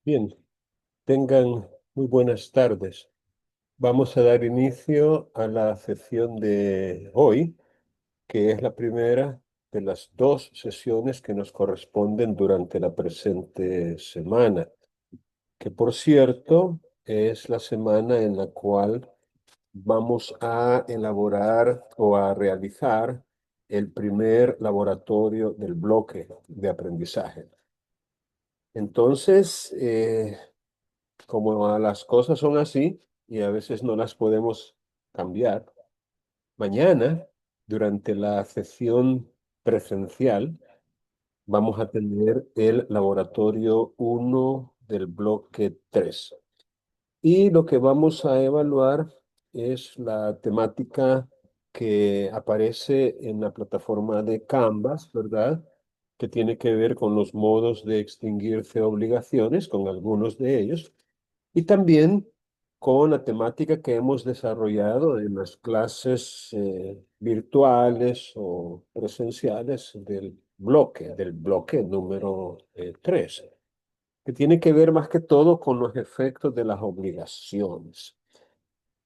Bien, tengan muy buenas tardes. Vamos a dar inicio a la sesión de hoy, que es la primera de las dos sesiones que nos corresponden durante la presente semana, que por cierto es la semana en la cual vamos a elaborar o a realizar el primer laboratorio del bloque de aprendizaje. Entonces, como las cosas son así y a veces no las podemos cambiar, mañana, durante la sesión presencial, vamos a tener el laboratorio uno del bloque 3. Y lo que vamos a evaluar es la temática que aparece en la plataforma de Canvas, ¿verdad? Que tiene que ver con los modos de extinguirse obligaciones, con algunos de ellos y también con la temática que hemos desarrollado en las clases virtuales o presenciales del bloque número 3, que tiene que ver más que todo con los efectos de las obligaciones.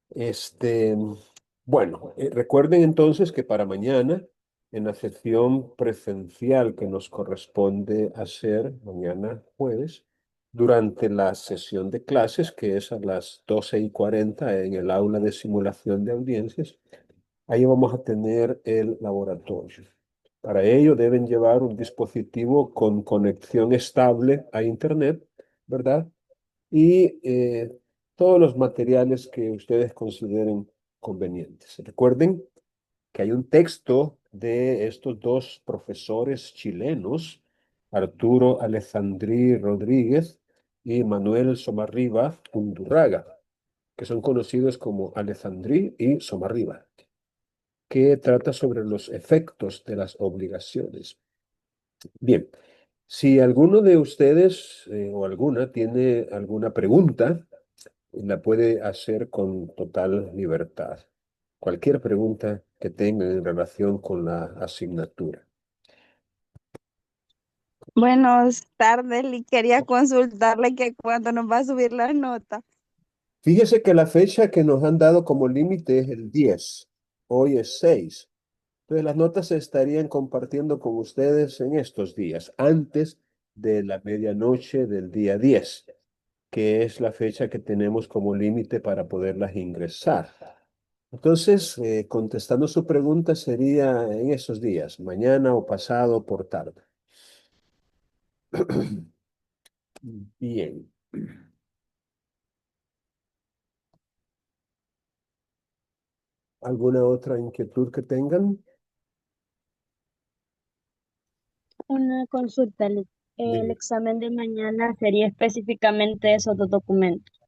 Este, bueno, recuerden entonces que para mañana, en la sesión presencial que nos corresponde hacer mañana jueves, durante la sesión de clases, que es a las 12:40 en el aula de simulación de audiencias, ahí vamos a tener el laboratorio. Para ello deben llevar un dispositivo con conexión estable a Internet, ¿verdad? Y todos los materiales que ustedes consideren convenientes. Recuerden que hay un texto de estos dos profesores chilenos, Arturo Alessandri Rodríguez y Manuel Somarriba Undurraga, que son conocidos como Alessandri y Somarriba, que trata sobre los efectos de las obligaciones. Bien, si alguno de ustedes o alguna tiene alguna pregunta, la puede hacer con total libertad. Cualquier pregunta que tenga en relación con la asignatura. Buenas tardes, y quería consultarle que cuándo nos va a subir la nota. Fíjese que la fecha que nos han dado como límite es el 10. Hoy es 6. Entonces las notas se estarían compartiendo con ustedes en estos días, antes de la medianoche del día 10, que es la fecha que tenemos como límite para poderlas ingresar. Entonces, contestando su pregunta, sería en esos días, mañana o pasado por tarde. Bien. ¿Alguna otra inquietud que tengan? Una consulta, el Diga, examen de mañana sería específicamente de esos dos documentos.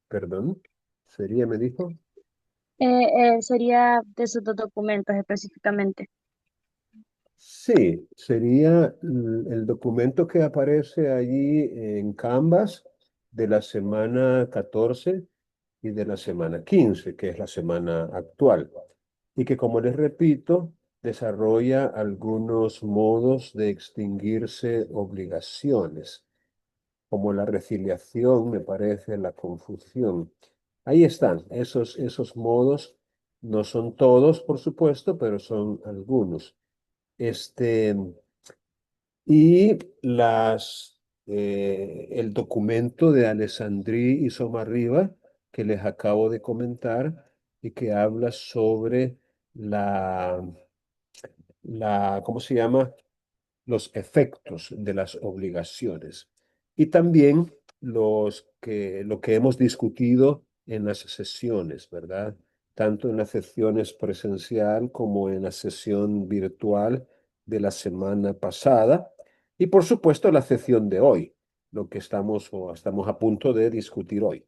perdón. ¿Sería, me dijo? Sería de esos dos documentos específicamente. Sí, sería el documento que aparece allí en Canvas de la semana 14 y de la semana 15, que es la semana actual. Y que, como les repito, desarrolla algunos modos de extinguirse obligaciones, como la resiliación, me parece, la confusión. Ahí están, esos modos. No son todos, por supuesto, pero son algunos. Este, y el documento de Alessandrí y Somarriba que les acabo de comentar y que habla sobre ¿cómo se llama? Los efectos de las obligaciones. Y también lo que hemos discutido en las sesiones, ¿verdad? Tanto en las sesiones presencial como en la sesión virtual de la semana pasada. Y por supuesto la sesión de hoy, lo que estamos a punto de discutir hoy.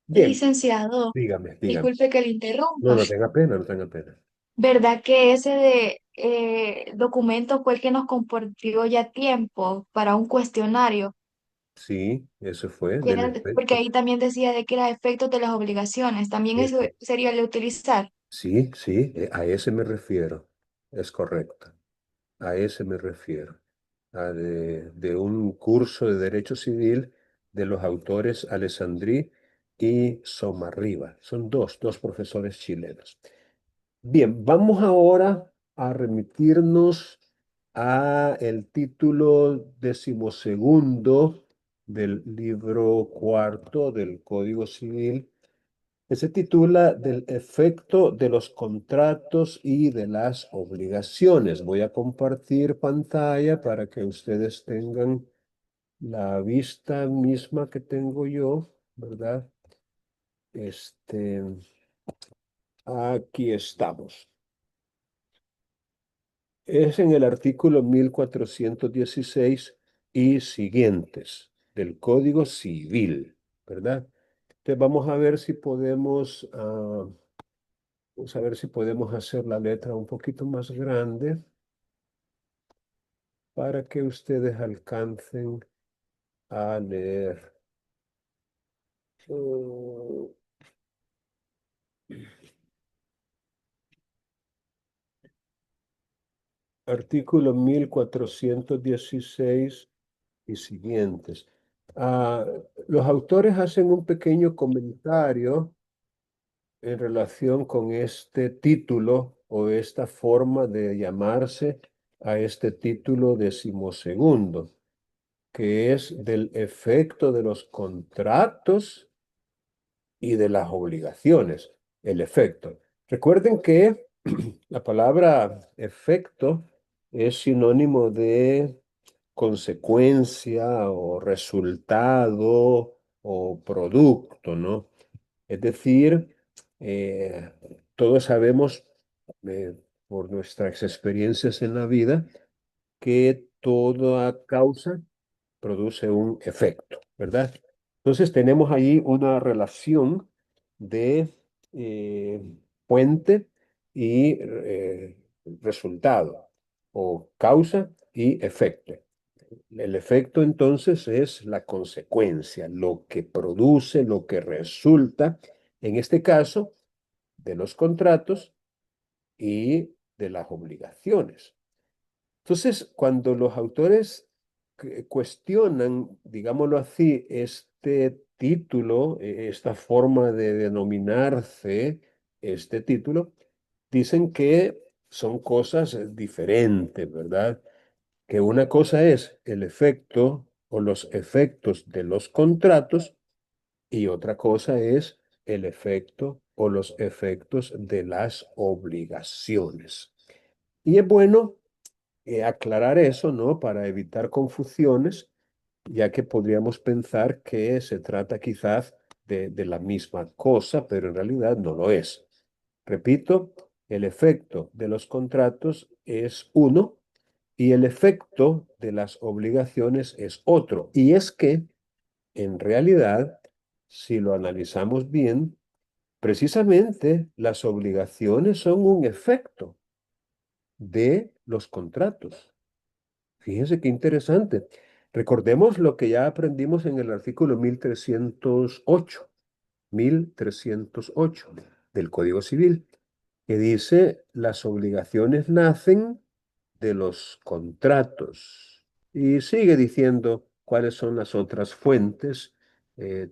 Bien, Licenciado, dígame. disculpe que le No, interrumpa. no tenga pena, no tenga pena. ¿Verdad que ese de documento fue el que nos compartió ya tiempo para un cuestionario? Sí, eso fue, Que del porque efecto. ahí también decía de que era efectos de las obligaciones. También eso sería el de utilizar. Sí, sí, a ese me refiero. Es correcto. A ese me refiero. de un curso de Derecho Civil de los autores Alessandrí y Somarriba. Son dos profesores chilenos. Bien, vamos ahora a remitirnos a el título 12º del libro cuarto del Código Civil, que se titula Del efecto de los contratos y de las obligaciones. Voy a compartir pantalla para que ustedes tengan la vista misma que tengo yo, ¿verdad? Aquí estamos. Es en el artículo 1416 y siguientes del Código Civil, ¿verdad? Entonces vamos a ver si podemos hacer la letra un poquito más grande para que ustedes alcancen a leer. Uh, Artículo 1416 y siguientes. Ah, los autores hacen un pequeño comentario en relación con este título o esta forma de llamarse a este título 12º, que es del efecto de los contratos y de las obligaciones. El efecto. Recuerden que la palabra efecto es sinónimo de consecuencia o resultado o producto, ¿no? Es decir, eh, todos sabemos por nuestras experiencias en la vida que toda causa produce un efecto, ¿verdad? Entonces tenemos ahí una relación de eh, fuente y resultado, o causa y efecto. El efecto entonces es la consecuencia, lo que produce, lo que resulta, en este caso, de los contratos y de las obligaciones. Entonces, cuando los autores cuestionan, digámoslo así, este título, esta forma de denominarse este título, dicen que son cosas diferentes, ¿verdad? Que una cosa es el efecto o los efectos de los contratos y otra cosa es el efecto o los efectos de las obligaciones. Y es bueno aclarar eso, ¿no? Para evitar confusiones, ya que podríamos pensar que se trata quizás de la misma cosa, pero en realidad no lo es. Repito, el efecto de los contratos es uno y el efecto de las obligaciones es otro. Y es que, en realidad, si lo analizamos bien, precisamente las obligaciones son un efecto de los contratos. Fíjense qué interesante. Recordemos lo que ya aprendimos en el artículo 1308 del Código Civil, que dice las obligaciones nacen de los contratos. Y sigue diciendo cuáles son las otras fuentes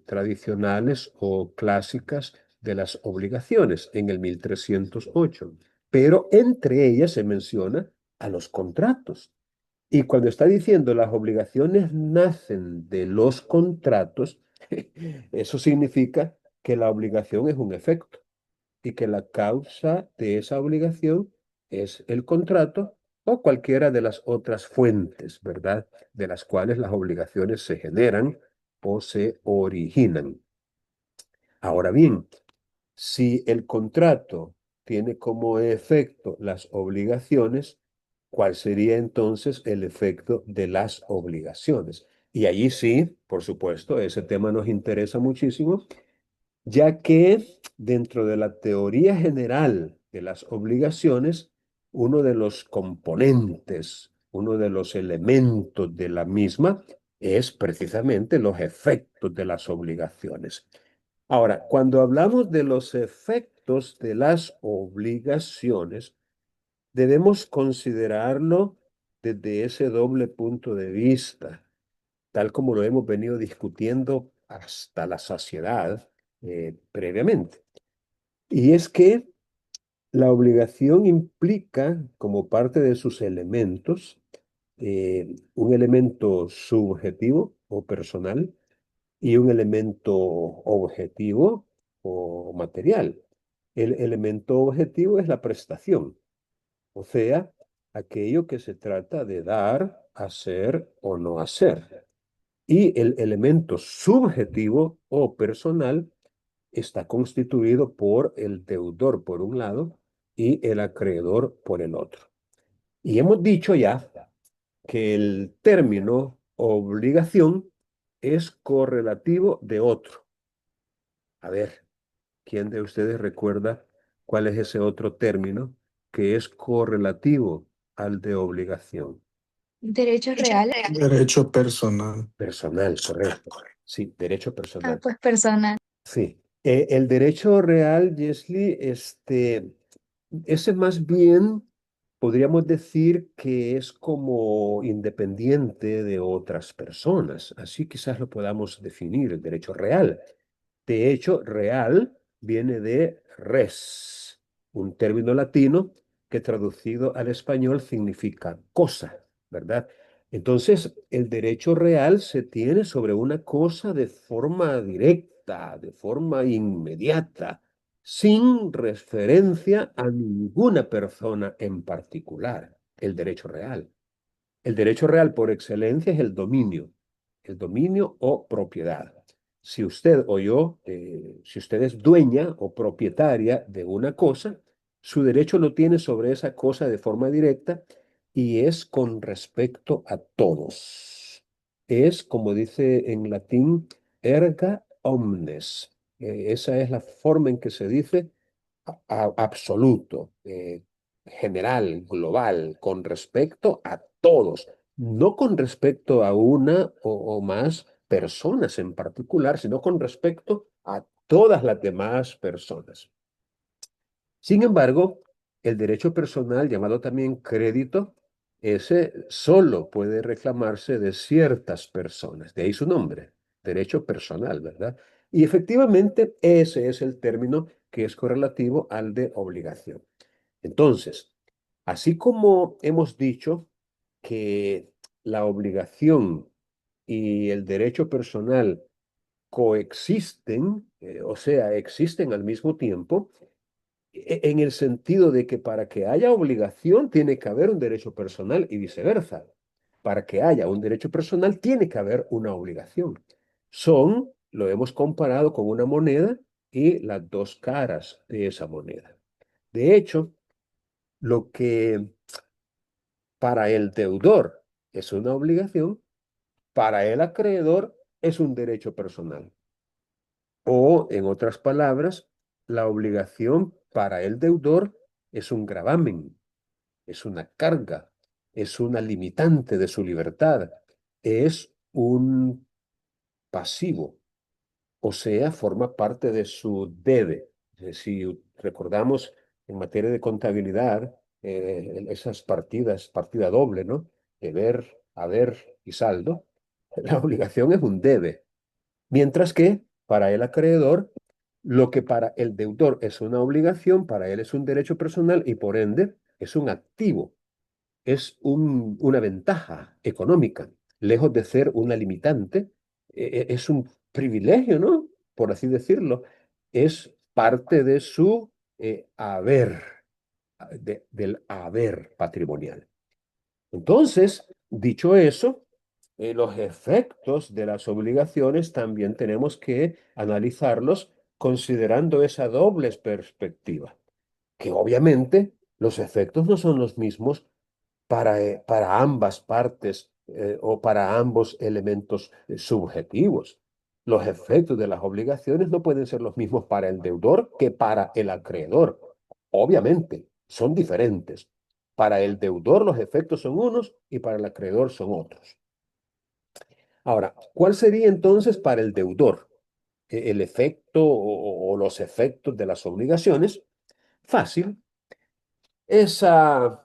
tradicionales o clásicas de las obligaciones en el 1308. Pero entre ellas se menciona a los contratos. Y cuando está diciendo las obligaciones nacen de los contratos, eso significa que la obligación es un efecto y que la causa de esa obligación es el contrato o cualquiera de las otras fuentes, ¿verdad? De las cuales las obligaciones se generan o se originan. Ahora bien, si el contrato tiene como efecto las obligaciones, ¿cuál sería entonces el efecto de las obligaciones? Y allí sí, por supuesto, ese tema nos interesa muchísimo, ya que dentro de la teoría general de las obligaciones, uno de los componentes, uno de los elementos de la misma es precisamente los efectos de las obligaciones. Ahora, cuando hablamos de los efectos de las obligaciones, debemos considerarlo desde ese doble punto de vista, tal como lo hemos venido discutiendo hasta la saciedad previamente. Y es que la obligación implica, como parte de sus elementos, un elemento subjetivo o personal y un elemento objetivo o material. El elemento objetivo es la prestación, o sea, aquello que se trata de dar, hacer o no hacer. Y el elemento subjetivo o personal está constituido por el deudor por un lado y el acreedor por el otro. Y hemos dicho ya que el término obligación es correlativo de otro. A ver, ¿quién de ustedes recuerda cuál es ese otro término que es correlativo al de obligación? Derechos reales. Derecho personal. Personal, correcto. Sí, derecho Ah, personal. pues personal. Sí. El derecho real, Jeslie, ese más bien podríamos decir que es como independiente de otras personas. Así quizás lo podamos definir, el derecho real. De hecho, real viene de res, un término latino que traducido al español significa cosa, ¿verdad? Entonces, el derecho real se tiene sobre una cosa de forma directa, de forma inmediata, sin referencia a ninguna persona en particular, el derecho real. El derecho real por excelencia es el dominio o propiedad. Si usted o yo, si usted es dueña o propietaria de una cosa, su derecho lo tiene sobre esa cosa de forma directa y es con respecto a todos. Es, como dice en latín, erga omnes. Esa es la forma en que se dice absoluto, general, global, con respecto a todos, no con respecto a una o más personas en particular, sino con respecto a todas las demás personas. Sin embargo, el derecho personal, llamado también crédito, ese solo puede reclamarse de ciertas personas, de ahí su nombre, derecho personal, ¿verdad? Y efectivamente ese es el término que es correlativo al de obligación. Entonces, así como hemos dicho que la obligación y el derecho personal coexisten, o sea, existen al mismo tiempo, en el sentido de que para que haya obligación tiene que haber un derecho personal y viceversa. Para que haya un derecho personal tiene que haber una obligación. Lo hemos comparado con una moneda y las dos caras de esa moneda. De hecho, lo que para el deudor es una obligación, para el acreedor es un derecho personal. O, en otras palabras, la obligación para el deudor es un gravamen, es una carga, es una limitante de su libertad, es un pasivo, o sea, forma parte de su debe. Si recordamos en materia de contabilidad, esas partidas, partida doble, ¿no? Deber, haber y saldo, la obligación es un debe. Mientras que para el acreedor, lo que para el deudor es una obligación, para él es un derecho personal y por ende es un activo, es una ventaja económica, lejos de ser una limitante, es un privilegio, ¿no? Por así decirlo, es parte de su haber, del haber patrimonial. Entonces, dicho eso, los efectos de las obligaciones también tenemos que analizarlos considerando esa doble perspectiva, que obviamente los efectos no son los mismos para ambas partes o para ambos elementos subjetivos. Los efectos de las obligaciones no pueden ser los mismos para el deudor que para el acreedor. Obviamente, son diferentes. Para el deudor los efectos son unos y para el acreedor son otros. Ahora, ¿cuál sería entonces para el deudor el efecto o los efectos de las obligaciones? Fácil. Esa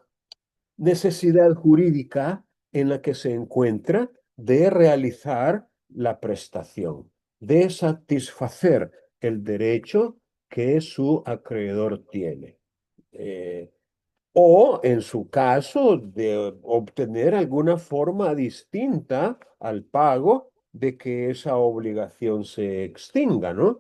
necesidad jurídica en la que se encuentra de realizar la prestación, de satisfacer el derecho que su acreedor tiene. Eh, o, en su caso, de obtener alguna forma distinta al pago de que esa obligación se extinga, ¿no?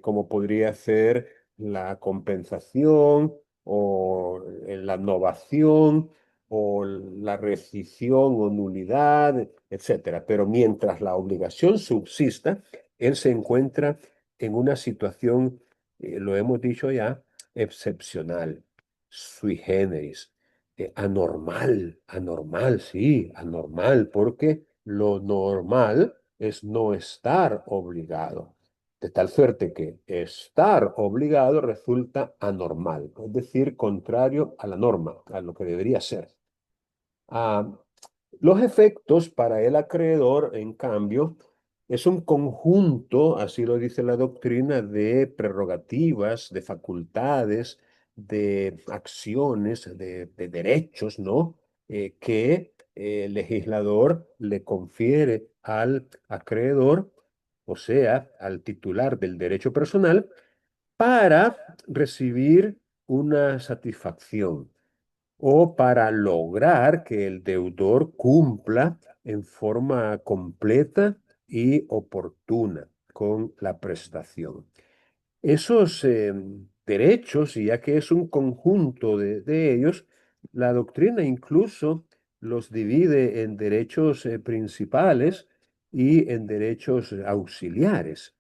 Como podría ser la compensación o la novación o la rescisión o nulidad, etcétera. Pero mientras la obligación subsista, él se encuentra en una situación, lo hemos dicho ya, excepcional, sui generis, anormal, sí, anormal, porque lo normal es no estar obligado. De tal suerte que estar obligado resulta anormal, es decir, contrario a la norma, a lo que debería ser. Ah, los efectos para el acreedor, en cambio, es un conjunto, así lo dice la doctrina, de prerrogativas, de facultades, de acciones, de derechos, ¿no? Que el legislador le confiere al acreedor, o sea, al titular del derecho personal, para recibir una satisfacción o para lograr que el deudor cumpla en forma completa y oportuna con la prestación. Esos derechos, y ya que es un conjunto de ellos, la doctrina incluso los divide en derechos principales y en derechos auxiliares.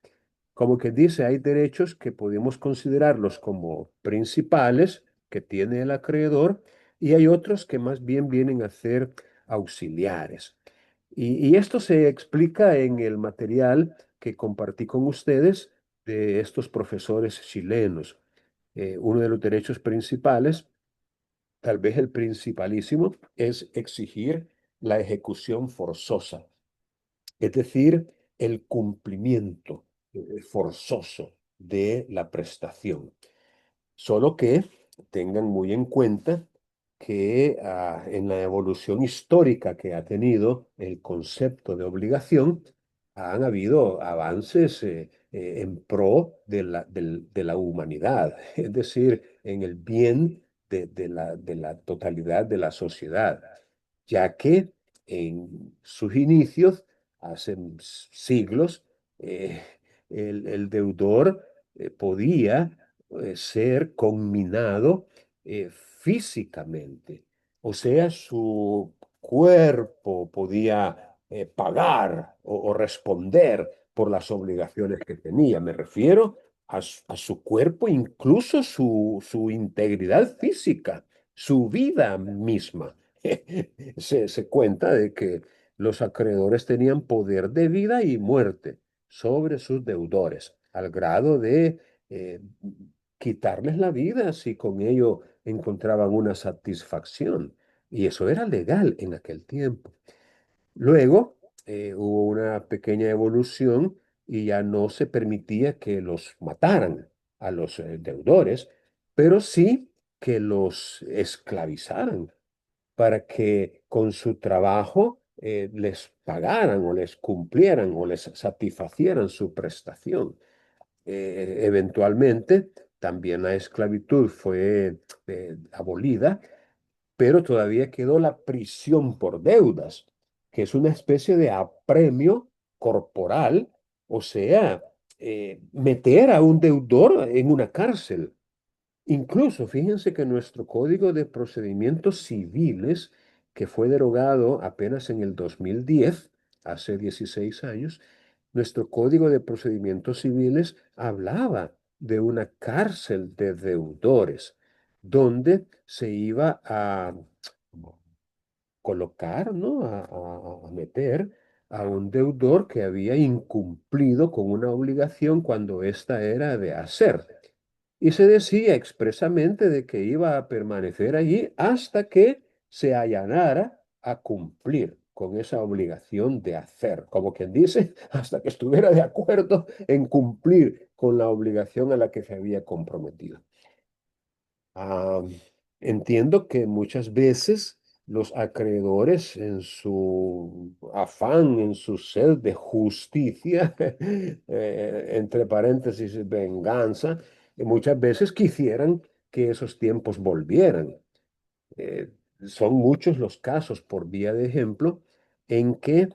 Como que dice, hay derechos que podemos considerarlos como principales que tiene el acreedor y hay otros que más bien vienen a ser auxiliares. Y esto se explica en el material que compartí con ustedes de estos profesores chilenos. Uno de los derechos principales, tal vez el principalísimo, es exigir la ejecución forzosa, es decir, el cumplimiento forzoso de la prestación. Solo que tengan muy en cuenta que en la evolución histórica que ha tenido el concepto de obligación, han habido avances en pro de la humanidad, es decir, en el bien de la totalidad de la sociedad, ya que en sus inicios, hace siglos, eh, el deudor podía ser conminado físicamente. O sea, su cuerpo podía pagar o responder por las obligaciones que tenía. Me refiero a su cuerpo, incluso su integridad física, su vida misma. Se cuenta de que los acreedores tenían poder de vida y muerte sobre sus deudores, al grado de eh, quitarles la vida si con ello encontraban una satisfacción. Y eso era legal en aquel tiempo. Luego hubo una pequeña evolución y ya no se permitía que los mataran a los deudores, pero sí que los esclavizaran para que con su trabajo les pagaran o les cumplieran o les satisfacieran su prestación. Eventualmente, también la esclavitud fue abolida, pero todavía quedó la prisión por deudas, que es una especie de apremio corporal, o sea, meter a un deudor en una cárcel. Incluso, fíjense que nuestro Código de Procedimientos Civiles, que fue derogado apenas en el 2010, hace 16 años, nuestro Código de Procedimientos Civiles hablaba de una cárcel de deudores, donde se iba a colocar, ¿no? A meter a un deudor que había incumplido con una obligación cuando ésta era de hacer. Y se decía expresamente de que iba a permanecer allí hasta que se allanara a cumplir con esa obligación de hacer, como quien dice, hasta que estuviera de acuerdo en cumplir con la obligación a la que se había comprometido. Ah, Entiendo que muchas veces los acreedores en su afán, en su sed de justicia, entre paréntesis, venganza, muchas veces quisieran que esos tiempos volvieran. Eh, Son muchos los casos, por vía de ejemplo, en que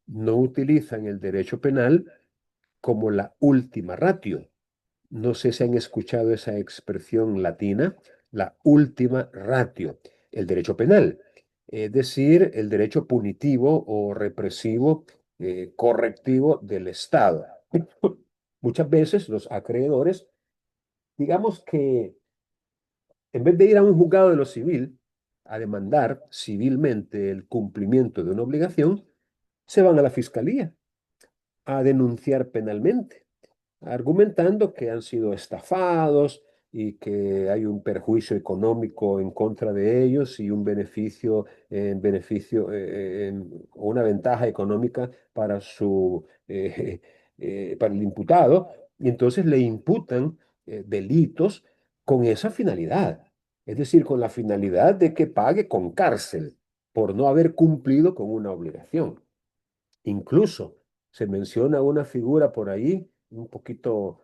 no utilizan el derecho penal como la última ratio. No sé si han escuchado esa expresión latina, la última ratio, el derecho penal, es decir, el derecho punitivo o represivo, correctivo del Estado. Muchas veces los acreedores, digamos que en vez de ir a un juzgado de lo civil a demandar civilmente el cumplimiento de una obligación, se van a la fiscalía a denunciar penalmente, argumentando que han sido estafados y que hay un perjuicio económico en contra de ellos y un beneficio, o una ventaja económica para para el imputado, y entonces le imputan delitos con esa finalidad, es decir, con la finalidad de que pague con cárcel por no haber cumplido con una obligación. Incluso se menciona una figura por ahí un poquito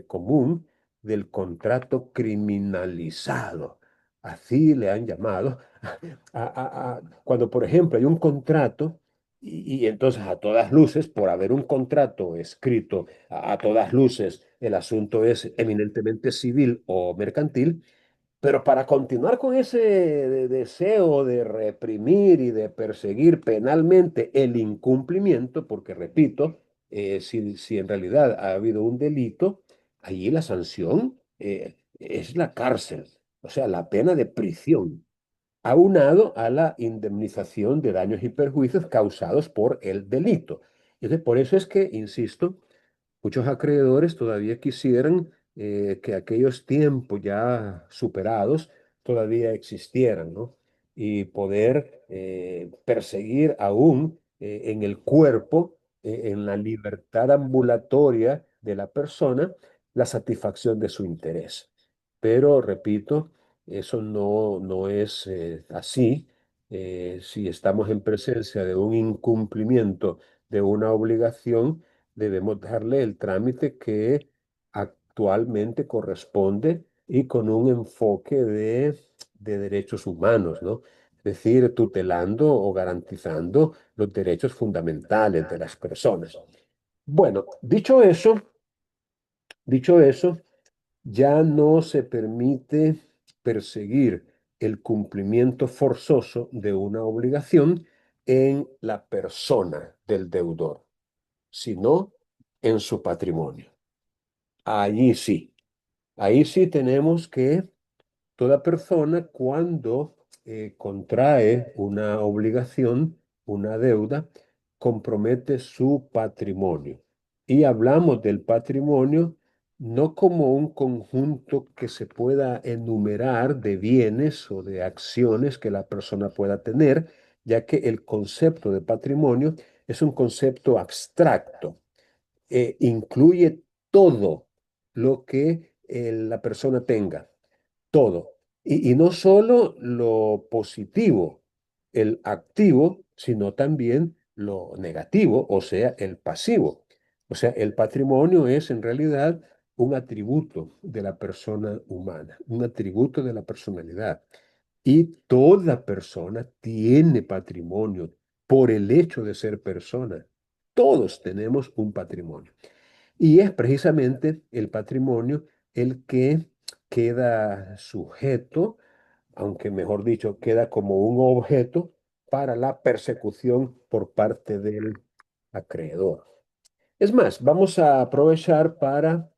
común del contrato criminalizado. Así le han llamado. Cuando, por ejemplo, hay un contrato y entonces a todas luces, por haber un contrato escrito, a todas luces, el asunto es eminentemente civil o mercantil, pero para continuar con ese deseo de reprimir y de perseguir penalmente el incumplimiento, porque repito, si en realidad ha habido un delito, allí la sanción es la cárcel, o sea, la pena de prisión, aunado a la indemnización de daños y perjuicios causados por el delito. Entonces, por eso es que, insisto, muchos acreedores todavía quisieran que aquellos tiempos ya superados todavía existieran, ¿no? Y poder perseguir aún en el cuerpo, en la libertad ambulatoria de la persona, la satisfacción de su interés. Pero, repito, eso no es así. Si estamos en presencia de un incumplimiento de una obligación, debemos darle el trámite que actualmente corresponde y con un enfoque de derechos humanos, ¿no? Es decir, tutelando o garantizando los derechos fundamentales de las personas. Bueno, dicho eso, ya no se permite perseguir el cumplimiento forzoso de una obligación en la persona del deudor, sino en su patrimonio. Allí sí, ahí sí tenemos que toda persona cuando contrae una obligación, una deuda, compromete su patrimonio. Y hablamos del patrimonio no como un conjunto que se pueda enumerar de bienes o de acciones que la persona pueda tener, ya que el concepto de patrimonio es un concepto abstracto, incluye todo lo que la persona tenga, todo. Y no solo lo positivo, el activo, sino también lo negativo, o sea, el pasivo. O sea, el patrimonio es en realidad un atributo de la persona humana, un atributo de la personalidad. Y toda persona tiene patrimonio por el hecho de ser persona. Todos tenemos un patrimonio. Y es precisamente el patrimonio el que queda sujeto, aunque mejor dicho, queda como un objeto para la persecución por parte del acreedor. Es más, vamos a aprovechar para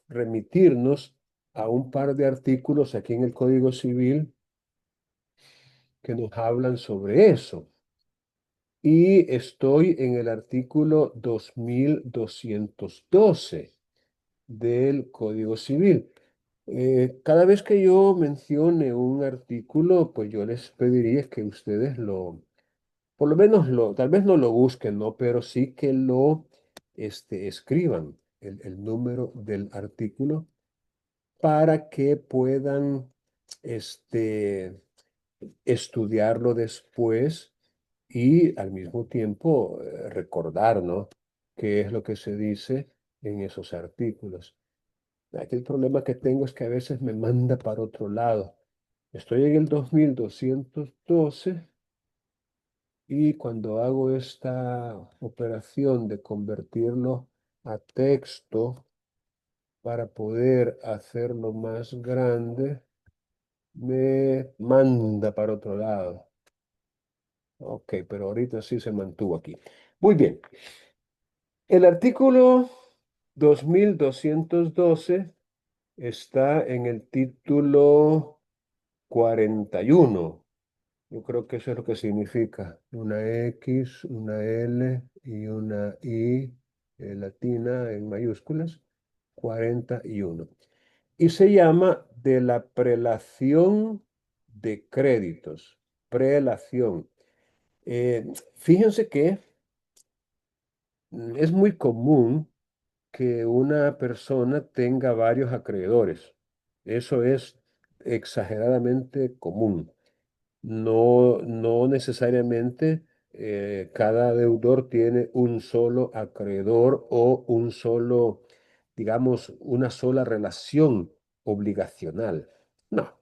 remitirnos a un par de artículos aquí en el Código Civil que nos hablan sobre eso. Y estoy en el artículo 2212 del Código Civil. Cada vez que yo mencione un artículo, pues yo les pediría que ustedes por lo menos tal vez no lo busquen, ¿no? Pero sí que lo escriban el número del artículo para que puedan estudiarlo después y al mismo tiempo recordar, ¿no? ¿Qué es lo que se dice en esos artículos? Aquí el problema que tengo es que a veces me manda para otro lado. Estoy en el 2212 y cuando hago esta operación de convertirlo a texto para poder hacerlo más grande, me manda para otro lado. Ok, pero ahorita sí se mantuvo aquí. Muy bien. El artículo 2212 está en el título 41. Yo creo que eso es lo que significa. Una X, una L y una I latina en mayúsculas. 41. Y se llama de la prelación de créditos. Prelación. Eh, Fíjense que es muy común que una persona tenga varios acreedores. Eso es exageradamente común. No necesariamente cada deudor tiene un solo acreedor o un solo, digamos, una sola relación obligacional. No.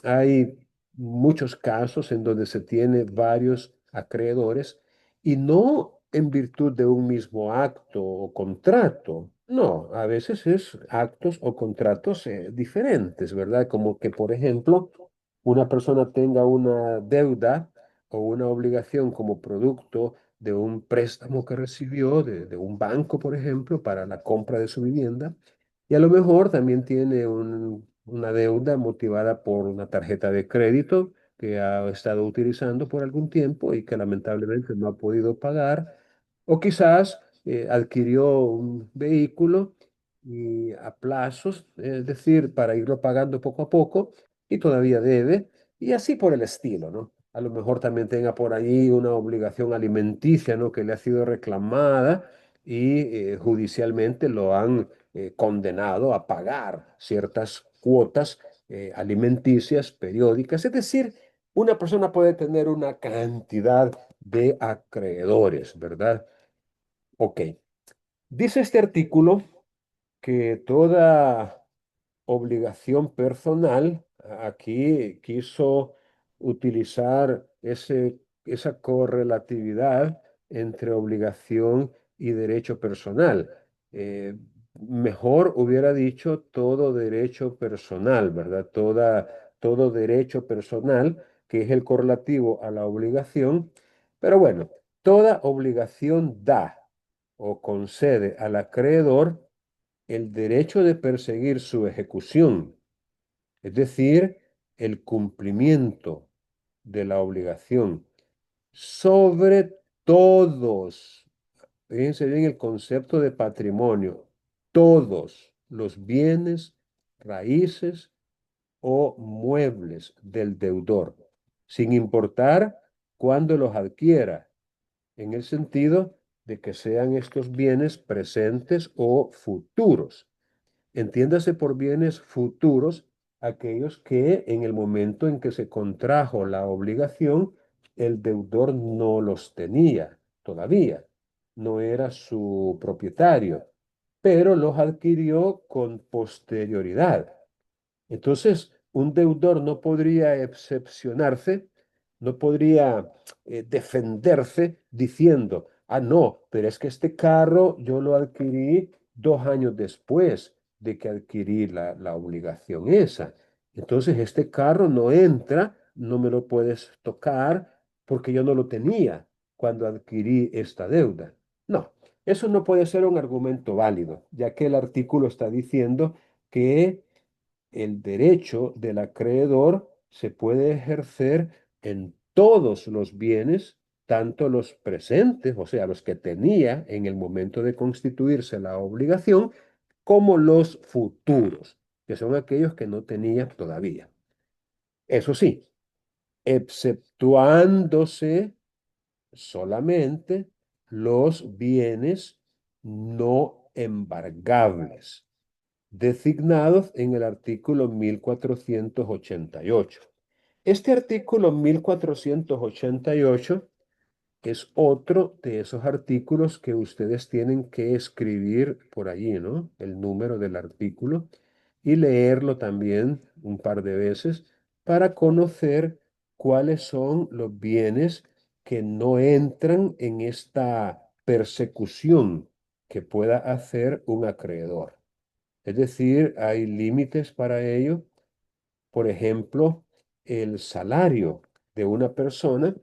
Hay muchos casos en donde se tiene varios acreedores y no en virtud de un mismo acto o contrato. No, a veces es actos o contratos diferentes, ¿verdad? Como que, por ejemplo, una persona tenga una deuda o una obligación como producto de un préstamo que recibió de un banco, por ejemplo, para la compra de su vivienda. Y a lo mejor también tiene una deuda motivada por una tarjeta de crédito que ha estado utilizando por algún tiempo y que lamentablemente no ha podido pagar. O quizás adquirió un vehículo y a plazos, es decir, para irlo pagando poco a poco y todavía debe, y así por el estilo, ¿no? A lo mejor también tenga por ahí una obligación alimenticia, ¿no? Que le ha sido reclamada y judicialmente lo han condenado a pagar ciertas cuotas alimenticias periódicas. Es decir, una persona puede tener una cantidad de acreedores, ¿verdad? Ok. Dice este artículo que toda obligación personal, aquí quiso utilizar esa correlatividad entre obligación y derecho personal. Eh, Mejor hubiera dicho todo derecho personal, ¿verdad? Todo derecho personal, que es el correlativo a la obligación. Pero bueno, toda obligación da o concede al acreedor el derecho de perseguir su ejecución, es decir, el cumplimiento de la obligación sobre todos, fíjense bien el concepto de patrimonio, todos los bienes, raíces o muebles del deudor, sin importar cuándo los adquiera, en el sentido de que sean estos bienes presentes o futuros. Entiéndase por bienes futuros aquellos que en el momento en que se contrajo la obligación, el deudor no los tenía todavía, no era su propietario, pero los adquirió con posterioridad. Entonces, un deudor no podría excepcionarse, no podría defenderse diciendo, ah, no, pero es que este carro yo lo adquirí 2 años después de que adquirí la obligación esa. Entonces, este carro no entra, no me lo puedes tocar porque yo no lo tenía cuando adquirí esta deuda. No, eso no puede ser un argumento válido, ya que el artículo está diciendo que el derecho del acreedor se puede ejercer en todos los bienes, tanto los presentes, o sea, los que tenía en el momento de constituirse la obligación, como los futuros, que son aquellos que no tenía todavía. Eso sí, exceptuándose solamente los bienes no embargables. designados en el artículo 1488. Este artículo 1488 es otro de esos artículos que ustedes tienen que escribir por allí, ¿no? El número del artículo y leerlo también un par de veces para conocer cuáles son los bienes que no entran en esta persecución que pueda hacer un acreedor. Es decir, hay límites para ello. Por ejemplo, el salario de una persona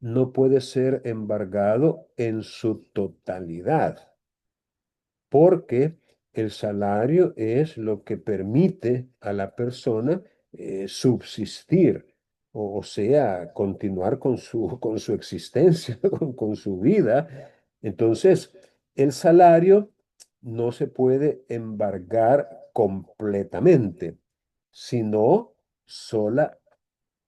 no puede ser embargado en su totalidad, porque el salario es lo que permite a la persona subsistir, o sea, continuar con su existencia, con su vida. Entonces, el salario no se puede embargar completamente, sino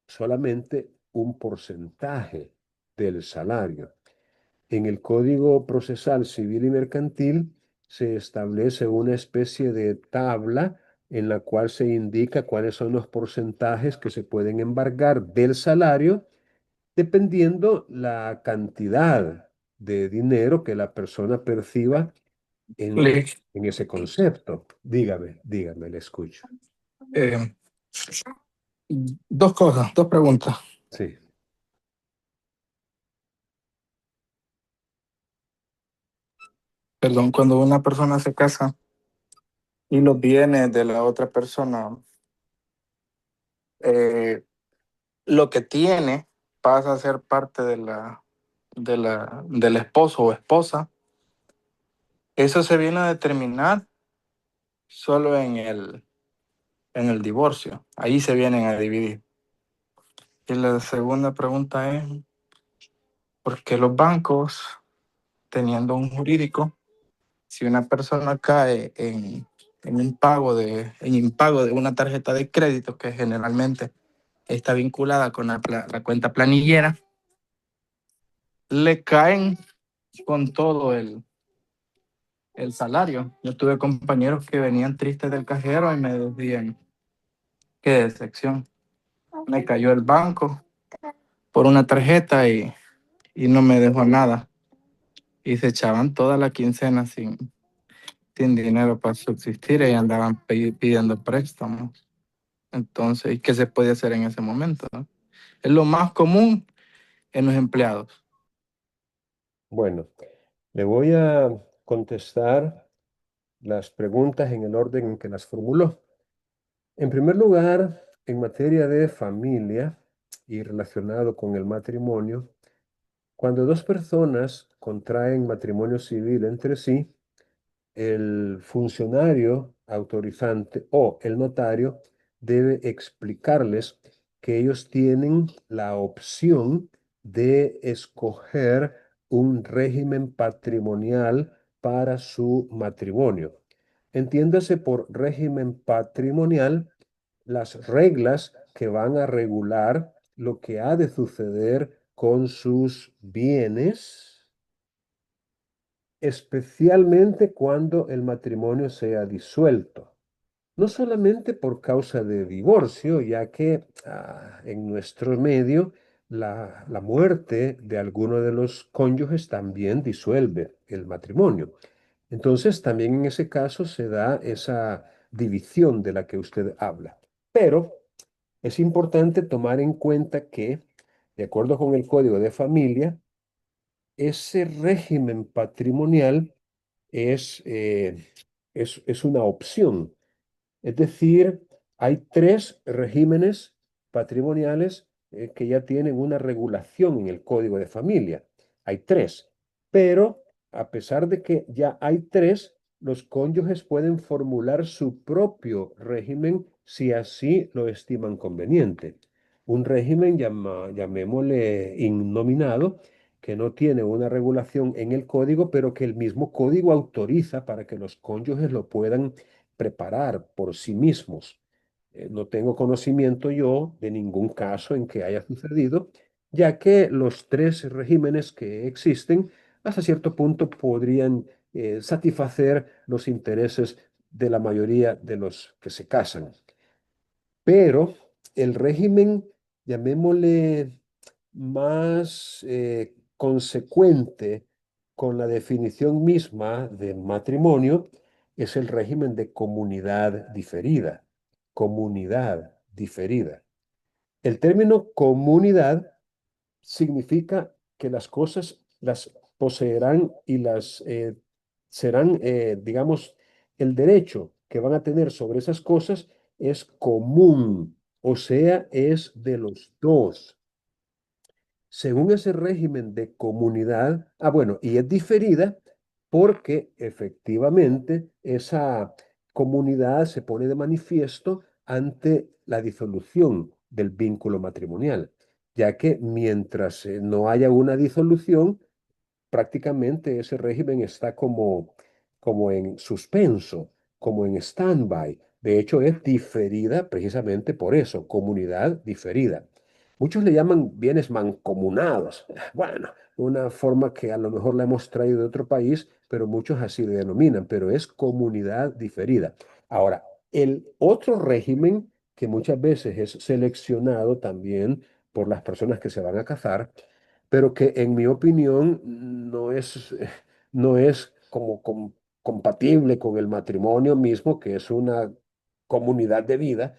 solamente un porcentaje del salario. En el Código Procesal Civil y Mercantil se establece una especie de tabla en la cual se indica cuáles son los porcentajes que se pueden embargar del salario dependiendo la cantidad de dinero que la persona perciba Le- en ese concepto. Dígame, le escucho. eh, Dos cosas, dos preguntas. Sí. Perdón, cuando una persona se casa y los bienes de la otra persona, eh, lo que tiene pasa a ser parte del esposo o esposa, eso se viene a determinar solo en el divorcio. Ahí se vienen a dividir. Y la segunda pregunta es, ¿por qué los bancos, teniendo un jurídico, si una persona cae en impago de una tarjeta de crédito que generalmente está vinculada con la cuenta planillera, le caen con todo el salario? Yo tuve compañeros que venían tristes del cajero y me decían, qué decepción, me cayó el banco por una tarjeta y no me dejó nada. Y se echaban toda la quincena sin dinero para subsistir y andaban pidiendo préstamos. Entonces, ¿y qué se puede hacer en ese momento, no? Es lo más común en los empleados. Bueno, le voy a contestar las preguntas en el orden en que las formuló. En primer lugar, en materia de familia y relacionado con el matrimonio, cuando dos personas contraen matrimonio civil entre sí, el funcionario autorizante o el notario debe explicarles que ellos tienen la opción de escoger un régimen patrimonial para su matrimonio. Entiéndase por régimen patrimonial las reglas que van a regular lo que ha de suceder con sus bienes, especialmente cuando el matrimonio sea disuelto. No solamente por causa de divorcio, ya que en nuestro medio la muerte de alguno de los cónyuges también disuelve el matrimonio. Entonces, también en ese caso se da esa división de la que usted habla. Pero es importante tomar en cuenta que, de acuerdo con el Código de Familia, ese régimen patrimonial es, eh, es una opción. Es decir, hay tres regímenes patrimoniales que ya tienen una regulación en el Código de Familia. Hay tres, pero a pesar de que ya hay tres, los cónyuges pueden formular su propio régimen si así lo estiman conveniente. Un régimen, llamémosle innominado, que no tiene una regulación en el código, pero que el mismo código autoriza para que los cónyuges lo puedan preparar por sí mismos. No tengo conocimiento yo de ningún caso en que haya sucedido, ya que los tres regímenes que existen hasta cierto punto podrían satisfacer los intereses de la mayoría de los que se casan. Pero el régimen, llamémosle más consecuente con la definición misma de matrimonio, es el régimen de comunidad diferida. Comunidad diferida. El término comunidad significa que las cosas las poseerán y las serán, digamos, el derecho que van a tener sobre esas cosas es común, o sea, es de los dos. Según ese régimen de comunidad, bueno, y es diferida porque efectivamente esa comunidad se pone de manifiesto ante la disolución del vínculo matrimonial, ya que mientras no haya una disolución, prácticamente ese régimen está como en suspenso, como en stand-by. De hecho, es diferida precisamente por eso, comunidad diferida. Muchos le llaman bienes mancomunados. Bueno, una forma que a lo mejor la hemos traído de otro país, pero muchos así le denominan, pero es comunidad diferida. Ahora, el otro régimen que muchas veces es seleccionado también por las personas que se van a casar, pero que en mi opinión no es como compatible con el matrimonio mismo, que es una comunidad de vida.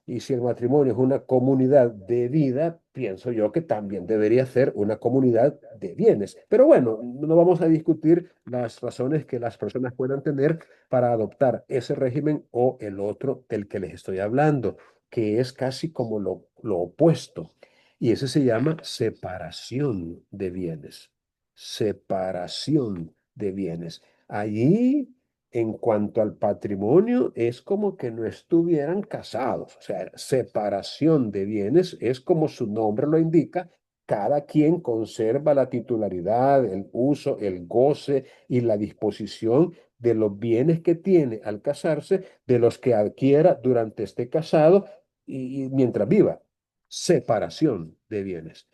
Y si el matrimonio es una comunidad de vida, pienso yo que también debería ser una comunidad de bienes. Pero bueno, no vamos a discutir las razones que las personas puedan tener para adoptar ese régimen o el otro del que les estoy hablando, que es casi como lo opuesto. Y ese se llama separación de bienes. Separación de bienes. Allí, en cuanto al patrimonio, es como que no estuvieran casados. O sea, separación de bienes es como su nombre lo indica. Cada quien conserva la titularidad, el uso, el goce y la disposición de los bienes que tiene al casarse, de los que adquiera durante este casado y mientras viva. Separación de bienes.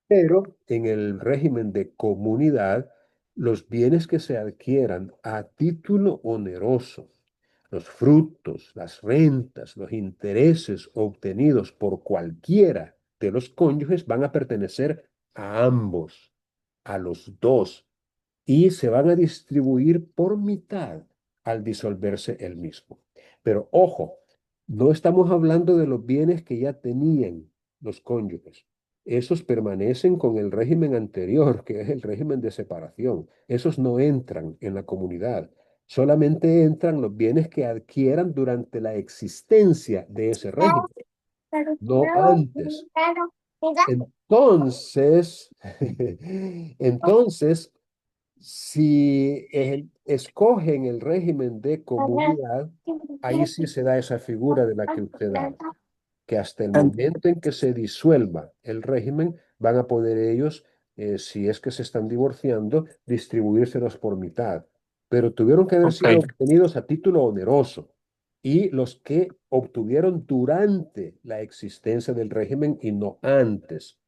Pero en el régimen de comunidad, los bienes que se adquieran a título oneroso, los frutos, las rentas, los intereses obtenidos por cualquiera de los cónyuges van a pertenecer a ambos, a los dos, y se van a distribuir por mitad al disolverse el mismo. Pero ojo, no estamos hablando de los bienes que ya tenían los cónyuges. Esos permanecen con el régimen anterior, que es el régimen de separación. Esos no entran en la comunidad. Solamente entran los bienes que adquieran durante la existencia de ese régimen, no antes. Entonces, entonces, si escogen el régimen de comunidad, ahí sí se da esa figura de la que usted habla, que hasta el En- momento en que se disuelva el régimen, van a poder ellos, si es que se están divorciando, distribuírselos por mitad. Pero tuvieron que haber ok, sido obtenidos a título oneroso. Y los que obtuvieron durante la existencia del régimen y no antes.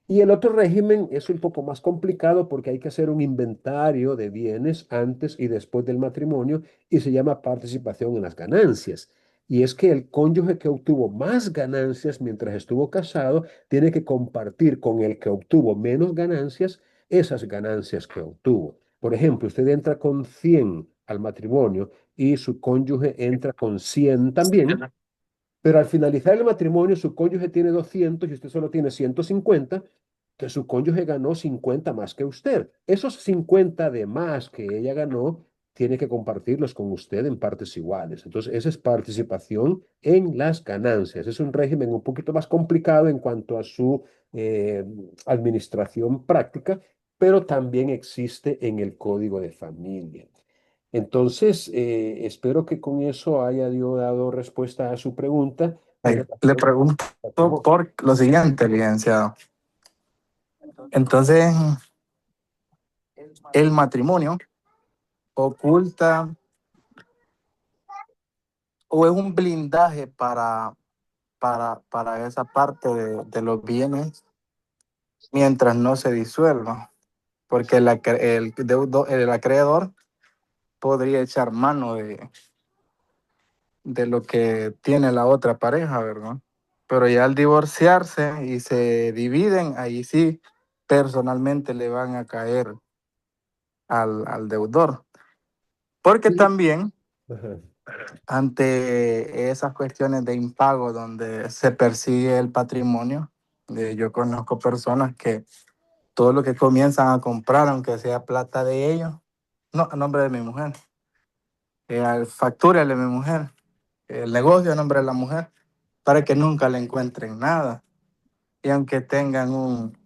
Y el otro régimen es un poco más complicado porque hay que hacer un inventario de bienes antes y después del matrimonio y se llama participación en las ganancias. Y es que el cónyuge que obtuvo más ganancias mientras estuvo casado tiene que compartir con el que obtuvo menos ganancias esas ganancias que obtuvo. Por ejemplo, usted entra con 100 al matrimonio y su cónyuge entra con 100 también, pero al finalizar el matrimonio, su cónyuge tiene 200 y usted solo tiene 150, que su cónyuge ganó 50 más que usted. Esos 50 de más que ella ganó, tiene que compartirlos con usted en partes iguales. Entonces, esa es participación en las ganancias. Es un régimen un poquito más complicado en cuanto a su eh, administración práctica, pero también existe en el código de familia. Entonces, espero que con eso haya yo dado respuesta a su pregunta en le relación al pregunto patrimonio. por lo siguiente, licenciado. Entonces, el matrimonio oculta o es un blindaje para esa parte de los bienes mientras no se disuelva, porque el acreedor podría echar mano de lo que tiene la otra pareja, ¿verdad? Pero ya al divorciarse y se dividen, ahí sí personalmente le van a caer al deudor. Porque Sí. también Ajá. ante esas cuestiones de impago donde se persigue el patrimonio, yo conozco personas que todo lo que comienzan a comprar, aunque sea plata de ellos, no, a nombre de mi mujer, factúrale a mi mujer, el negocio a nombre de la mujer, para que nunca le encuentren nada. Y aunque tengan un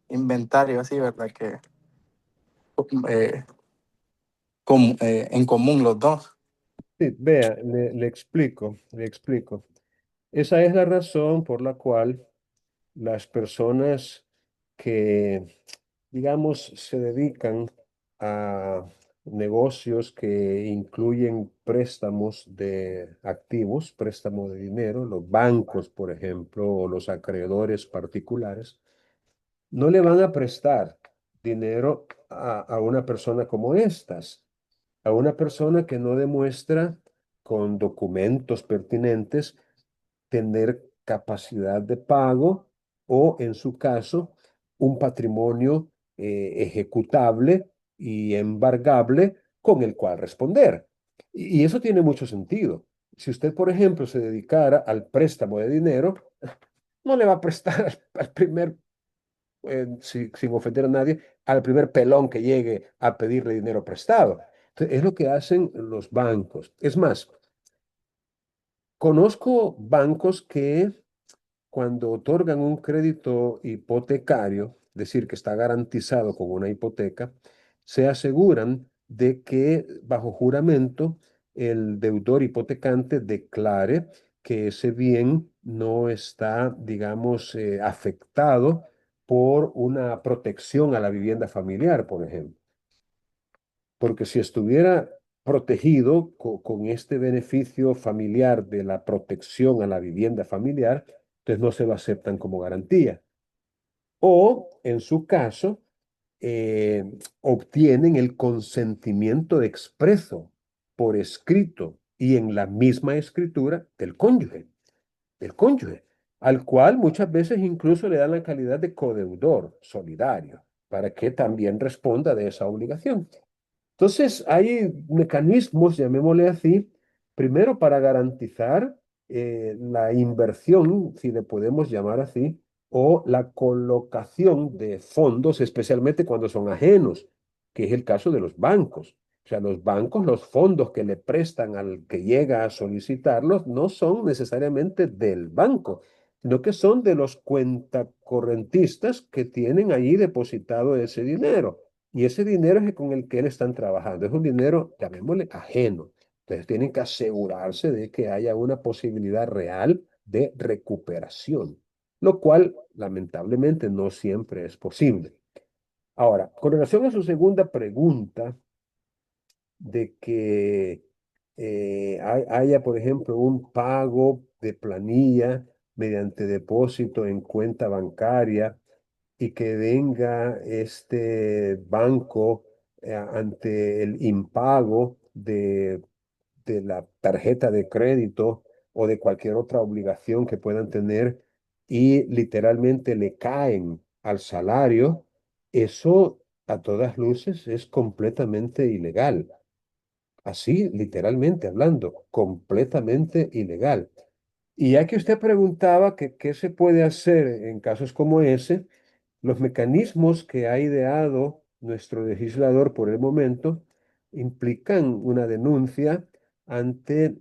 inventario así, ¿verdad? Que eh, en común los dos. Sí, vea, le explico, le explico. Esa es la razón por la cual las personas que, digamos, se dedican a negocios que incluyen préstamos de activos, préstamo de dinero, los bancos, por ejemplo, o los acreedores particulares, no le van a prestar dinero a una persona como estas, a una persona que no demuestra con documentos pertinentes tener capacidad de pago o, en su caso, un patrimonio ejecutable y embargable con el cual responder. Y eso tiene mucho sentido. Si usted, por ejemplo, se dedicara al préstamo de dinero, no le va a prestar al primer, sin ofender a nadie, al primer pelón que llegue a pedirle dinero prestado. Entonces, es lo que hacen los bancos. Es más, conozco bancos que cuando otorgan un crédito hipotecario, es decir, que está garantizado con una hipoteca, se aseguran de que bajo juramento el deudor hipotecante declare que ese bien no está, digamos, afectado por una protección a la vivienda familiar, por ejemplo. Porque si estuviera protegido con este beneficio familiar de la protección a la vivienda familiar, entonces no se lo aceptan como garantía. O, en su caso, eh, obtienen el consentimiento expreso por escrito y en la misma escritura del cónyuge, al cual muchas veces incluso le dan la calidad de codeudor solidario, para que también responda de esa obligación. Entonces, hay mecanismos, llamémosle así, primero para garantizar la inversión, si le podemos llamar así, o la colocación de fondos, especialmente cuando son ajenos, que es el caso de los bancos. O sea, los bancos, los fondos que le prestan al que llega a solicitarlos, no son necesariamente del banco, sino que son de los cuentacorrentistas que tienen allí depositado ese dinero. Y ese dinero es con el que él están trabajando. Es un dinero, llamémosle, ajeno. Entonces tienen que asegurarse de que haya una posibilidad real de recuperación, lo cual lamentablemente no siempre es posible. Ahora, con relación a su segunda pregunta de que haya, por ejemplo, un pago de planilla mediante depósito en cuenta bancaria y que venga este banco ante el impago de la tarjeta de crédito o de cualquier otra obligación que puedan tener y literalmente le caen al salario, eso a todas luces es completamente ilegal. Así, literalmente hablando, completamente ilegal. Y ya que usted preguntaba que qué se puede hacer en casos como ese, los mecanismos que ha ideado nuestro legislador por el momento implican una denuncia ante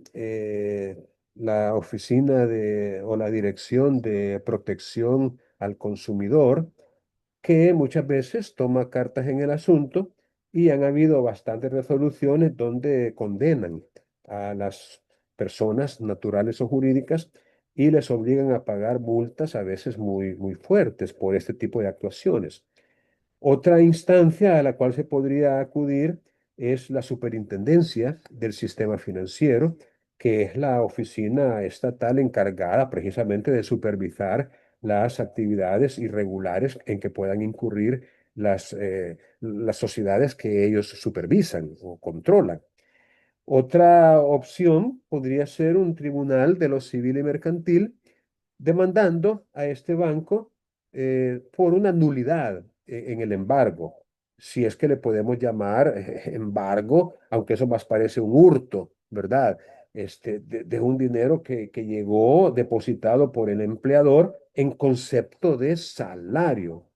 la oficina o la Dirección de Protección al Consumidor, que muchas veces toma cartas en el asunto y han habido bastantes resoluciones donde condenan a las personas naturales o jurídicas y les obligan a pagar multas a veces muy, muy fuertes por este tipo de actuaciones. Otra instancia a la cual se podría acudir es la Superintendencia del Sistema Financiero, que es la oficina estatal encargada precisamente de supervisar las actividades irregulares en que puedan incurrir las sociedades que ellos supervisan o controlan. Otra opción podría ser un tribunal de lo civil y mercantil demandando a este banco por una nulidad en el embargo, si es que le podemos llamar embargo, aunque eso más parece un hurto, ¿verdad? De un dinero que llegó depositado por el empleador en concepto de salario.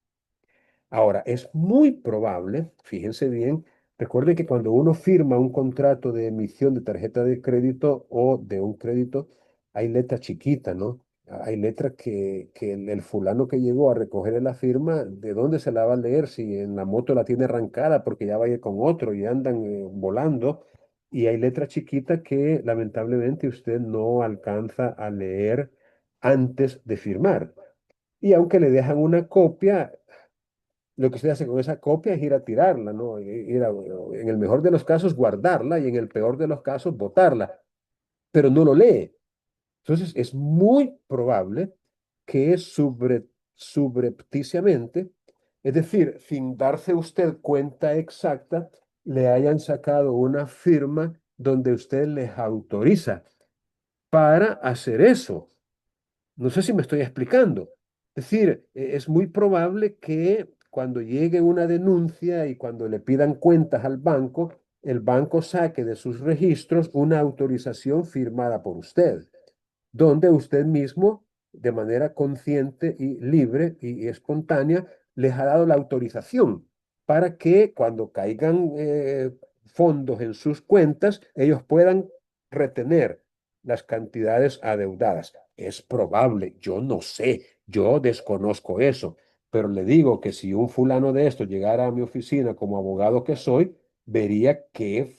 Ahora, es muy probable, fíjense bien, recuerden que cuando uno firma un contrato de emisión de tarjeta de crédito o de un crédito, hay letra chiquita, ¿no? Hay letra que el fulano que llegó a recoger la firma, ¿de dónde se la va a leer? Si en la moto la tiene arrancada porque ya va a ir con otro y andan volando. Y hay letra chiquita que lamentablemente usted no alcanza a leer antes de firmar. Y aunque le dejan una copia, lo que usted hace con esa copia es ir a tirarla, ¿no? En el mejor de los casos, guardarla y en el peor de los casos, botarla, pero no lo lee. Entonces, es muy probable que subrepticiamente, es decir, sin darse usted cuenta exacta, le hayan sacado una firma donde usted les autoriza para hacer eso. No sé si me estoy explicando. Es decir, es muy probable que cuando llegue una denuncia y cuando le pidan cuentas al banco, el banco saque de sus registros una autorización firmada por usted, donde usted mismo, de manera consciente y libre y espontánea, les ha dado la autorización para que cuando caigan fondos en sus cuentas, ellos puedan retener las cantidades adeudadas. Es probable, yo no sé, yo desconozco eso, pero le digo que si un fulano de estos llegara a mi oficina como abogado que soy, vería qué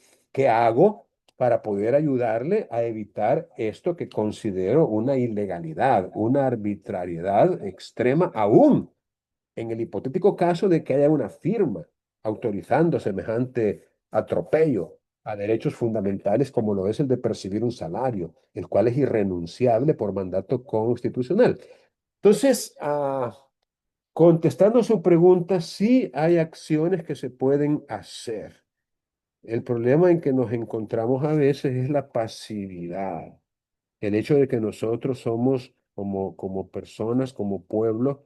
hago para poder ayudarle a evitar esto que considero una ilegalidad, una arbitrariedad extrema, aún en el hipotético caso de que haya una firma autorizando semejante atropello a derechos fundamentales como lo es el de percibir un salario, el cual es irrenunciable por mandato constitucional. Entonces, contestando su pregunta, sí hay acciones que se pueden hacer. El problema en que nos encontramos a veces es la pasividad, el hecho de que nosotros somos como personas, como pueblo,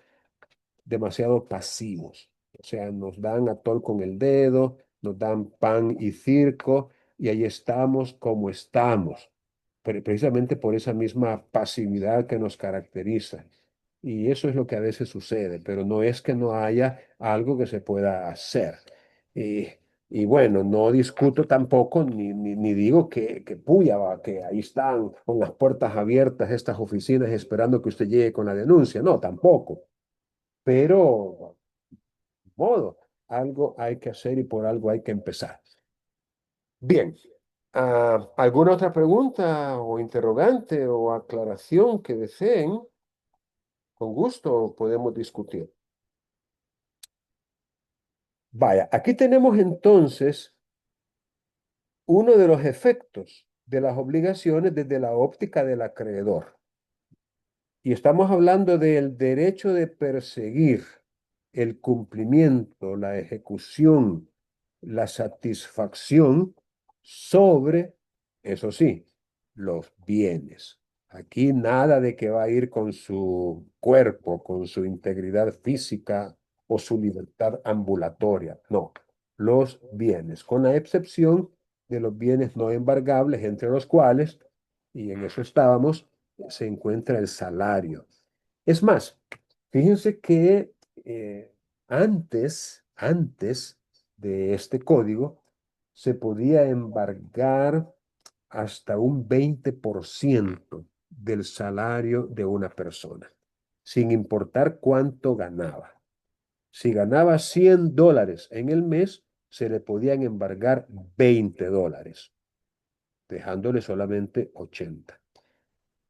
demasiado pasivos. O sea, nos dan atol con el dedo, nos dan pan y circo, y ahí estamos como estamos, precisamente por esa misma pasividad que nos caracteriza. Y eso es lo que a veces sucede, pero no es que no haya algo que se pueda hacer. Y, y bueno, no discuto tampoco, ni digo que puya, va, que ahí están con las puertas abiertas estas oficinas esperando que usted llegue con la denuncia. No, tampoco. Pero, modo, algo hay que hacer y por algo hay que empezar. Bien, ¿alguna otra pregunta o interrogante o aclaración que deseen? Con gusto podemos discutir. Vaya, aquí tenemos entonces uno de los efectos de las obligaciones desde la óptica del acreedor. Y estamos hablando del derecho de perseguir el cumplimiento, la ejecución, la satisfacción sobre, eso sí, los bienes. Aquí nada de que va a ir con su cuerpo, con su integridad física o su libertad ambulatoria. No, los bienes, con la excepción de los bienes no embargables, entre los cuales, y en eso estábamos, se encuentra el salario. Es más, fíjense que antes de este código, se podía embargar hasta un 20% del salario de una persona, sin importar cuánto ganaba. Si ganaba $100 en el mes, se le podían embargar $20, dejándole solamente 80.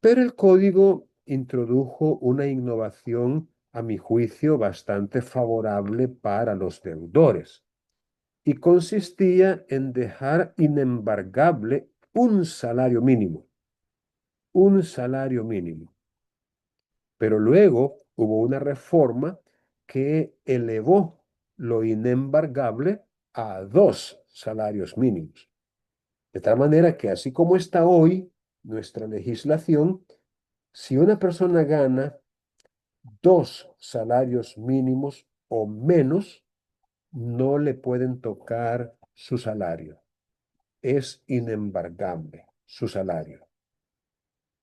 Pero el código introdujo una innovación, a mi juicio, bastante favorable para los deudores y consistía en dejar inembargable un salario mínimo. Pero luego hubo una reforma que elevó lo inembargable a 2 salarios mínimos. De tal manera que así como está hoy nuestra legislación, si una persona gana 2 salarios mínimos o menos, no le pueden tocar su salario. Es inembargable su salario.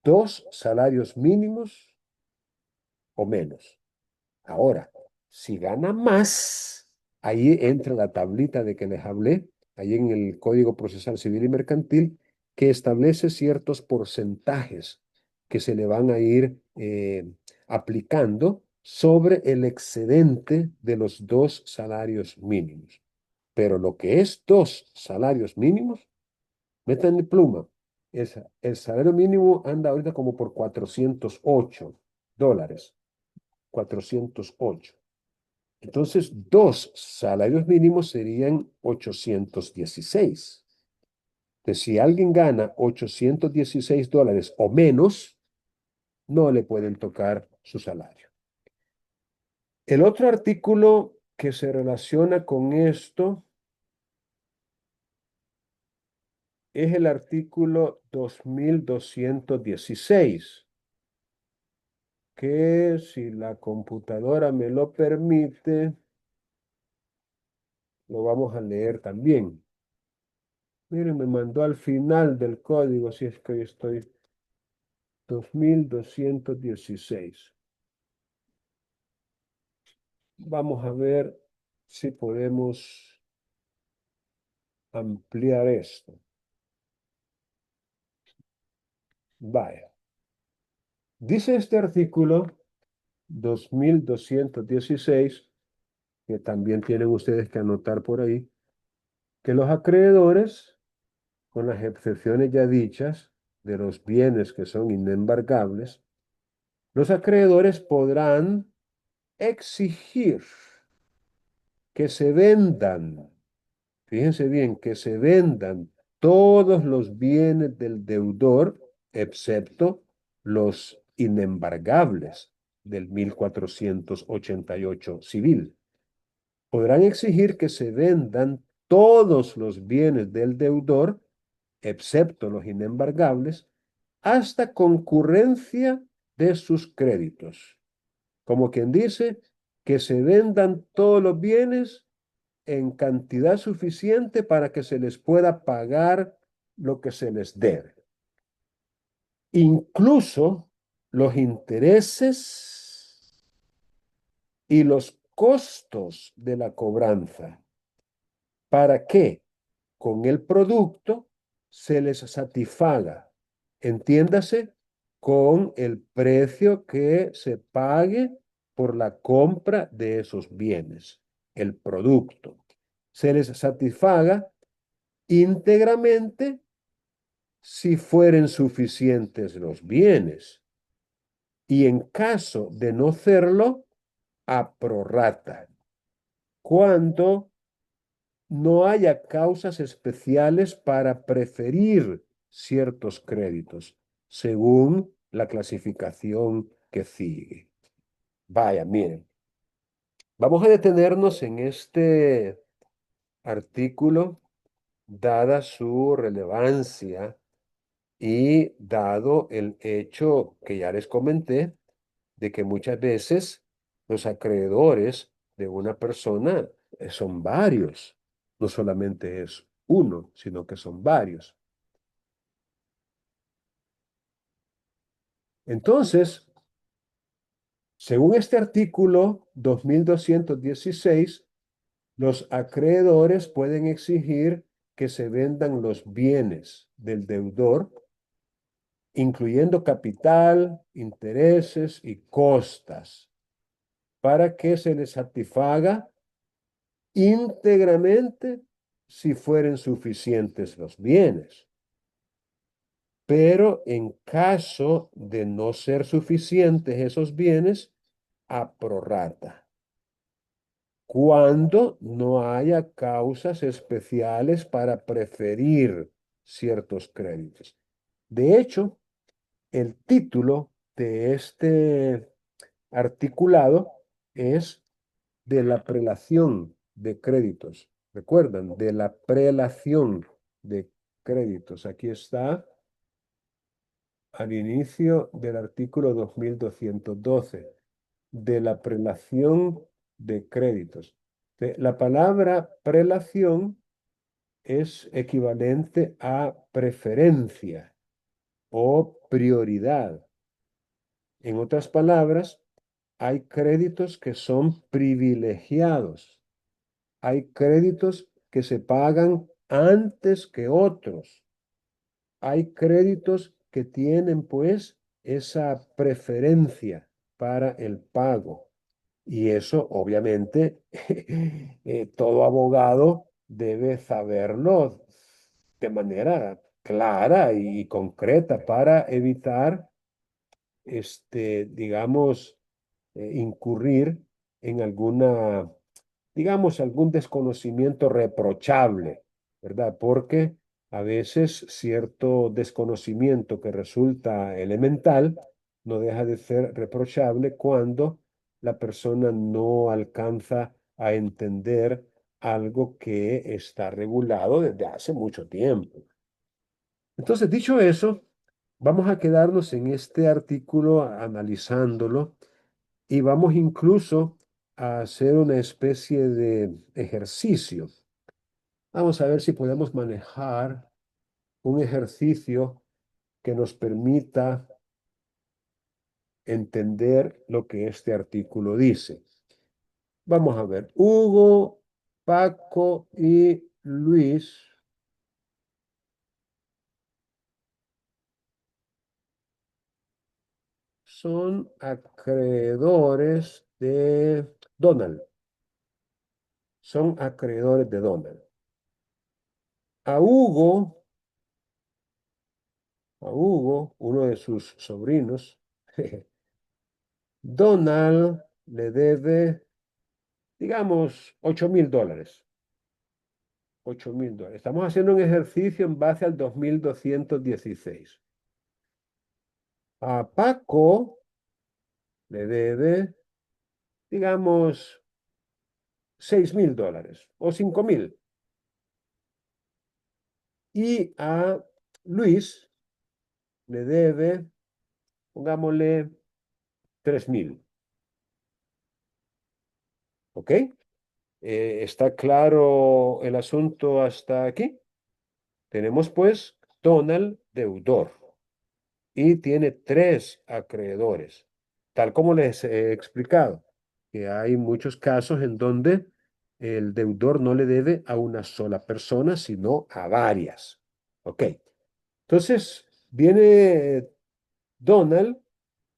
2 salarios mínimos o menos. Ahora, si gana más, ahí entra la tablita de que les hablé, ahí en el Código Procesal Civil y Mercantil, que establece ciertos porcentajes que se le van a ir aplicando sobre el excedente de los 2 salarios mínimos. Pero lo que es 2 salarios mínimos, metan de pluma. El salario mínimo anda ahorita como por $408. 408. Entonces, 2 salarios mínimos serían 816. Entonces, si alguien gana $816 o menos, no le pueden tocar su salario. El otro artículo que se relaciona con esto es el artículo 2216, que si la computadora me lo permite, lo vamos a leer también. Miren, me mandó al final del código, si es que hoy estoy 2216. Vamos a ver si podemos ampliar esto. Vaya. Dice este artículo 2216, que también tienen ustedes que anotar por ahí, que los acreedores, con las excepciones ya dichas de los bienes que son inembargables, los acreedores podrán exigir que se vendan, fíjense bien, que se vendan todos los bienes del deudor, excepto los inembargables del 1488 civil. Podrán exigir que se vendan todos los bienes del deudor, excepto los inembargables, hasta concurrencia de sus créditos. Como quien dice, que se vendan todos los bienes en cantidad suficiente para que se les pueda pagar lo que se les debe. Incluso los intereses y los costos de la cobranza, para que con el producto se les satisfaga, entiéndase, con el precio que se pague por la compra de esos bienes, el producto. Se les satisfaga íntegramente si fueren suficientes los bienes, y en caso de no serlo, a prorrata, cuando no haya causas especiales para preferir ciertos créditos, según la clasificación que sigue. Vaya, miren, vamos a detenernos en este artículo, dada su relevancia y dado el hecho que ya les comenté, de que muchas veces los acreedores de una persona son varios. No solamente es uno, sino que son varios. Entonces, según este artículo 2216, los acreedores pueden exigir que se vendan los bienes del deudor, incluyendo capital, intereses y costas, para que se les satisfaga íntegramente si fueren suficientes los bienes. Pero en caso de no ser suficientes esos bienes, a prorrata, cuando no haya causas especiales para preferir ciertos créditos. De hecho, el título de este articulado es de la prelación de créditos. ¿Recuerdan? De la prelación de créditos. Aquí está al inicio del artículo 2212 de la prelación de créditos. La palabra prelación es equivalente a preferencia o prioridad. En otras palabras, hay créditos que son privilegiados. Hay créditos que se pagan antes que otros. Hay créditos que tienen pues esa preferencia para el pago. Y eso obviamente todo abogado debe saberlo de manera clara y concreta para evitar, digamos, incurrir en alguna, digamos, algún desconocimiento reprochable, ¿verdad? Porque a veces cierto desconocimiento que resulta elemental no deja de ser reprochable cuando la persona no alcanza a entender algo que está regulado desde hace mucho tiempo. Entonces, dicho eso, vamos a quedarnos en este artículo analizándolo y vamos incluso a hacer una especie de ejercicio. Vamos a ver si podemos manejar un ejercicio que nos permita entender lo que este artículo dice. Vamos a ver. Hugo, Paco y Luis son acreedores de Donald. Son acreedores de Donald. A Hugo, uno de sus sobrinos, Donald le debe, digamos, $8,000. $8,000. Estamos haciendo un ejercicio en base al 2216. A Paco le debe, digamos, $6,000 o 5,000. Y a Luis le debe, pongámosle, 3,000. ¿Ok? ¿Está claro el asunto hasta aquí? Tenemos pues Donald deudor y tiene 3 acreedores, tal como les he explicado, que hay muchos casos en donde el deudor no le debe a una sola persona, sino a varias. Ok, entonces viene Donald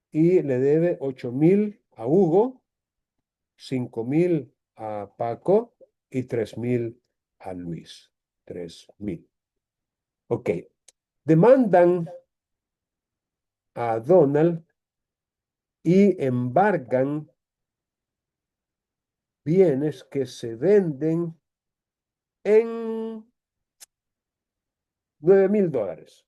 y le debe 8,000 a Hugo, 5,000 a Paco y 3,000 a Luis. 3,000. Ok, demandan a Donald y embargan bienes que se venden en $9,000.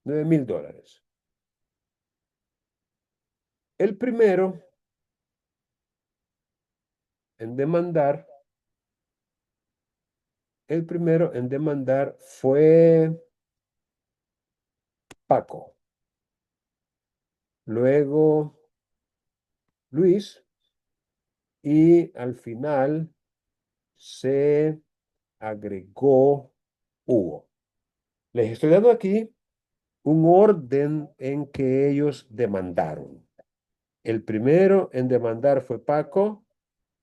$9,000. El primero en demandar, fue Paco. Luego Luis y al final se agregó Hugo. Les estoy dando aquí un orden en que ellos demandaron. El primero en demandar fue Paco,